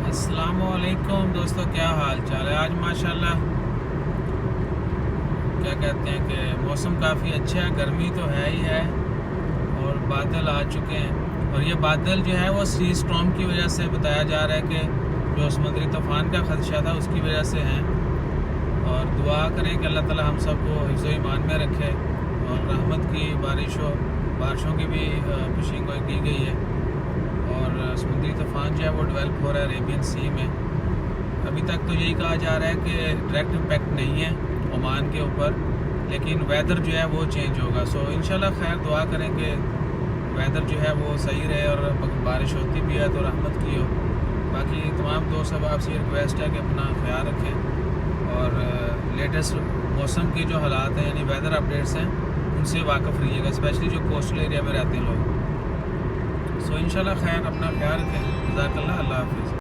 السلام علیکم دوستو، کیا حال چال ہے؟ آج ماشاءاللہ کیا کہتے ہیں کہ موسم کافی اچھا ہے، گرمی تو ہے ہی ہے اور بادل آ چکے ہیں، اور یہ بادل جو ہے وہ سی اسٹارم کی وجہ سے بتایا جا رہا ہے کہ جو سمندری طوفان کا خدشہ تھا اس کی وجہ سے ہیں، اور دعا کریں کہ اللہ تعالی ہم سب کو حفظ و ایمان میں رکھے، اور رحمت کی بارشوں کی بھی پیشین گوئی کی گئی ہے، اور سمندری طوفان جو ہے وہ ڈیولپ ہو رہا ہے عربین سی میں۔ ابھی تک تو یہی کہا جا رہا ہے کہ ڈائریکٹ امپیکٹ نہیں ہے عمان کے اوپر، لیکن ویدر جو ہے وہ چینج ہوگا۔ سو انشاءاللہ خیر دعا کریں کہ ویدر جو ہے وہ صحیح رہے، اور بارش ہوتی بھی ہے تو رحمت کی ہو۔ باقی تمام دوست احباب سے ریکویسٹ ہے کہ اپنا خیال رکھیں، اور لیٹسٹ موسم کے جو حالات ہیں یعنی ویدر اپڈیٹس ہیں ان سے واقف رہیے گا، اسپیشلی جو کوسٹل ایریا میں رہتے ہیں لوگ۔ سو انشاءاللہ خیر اپنا خیال رکھیں، جزاک اللہ، اللہ حافظ۔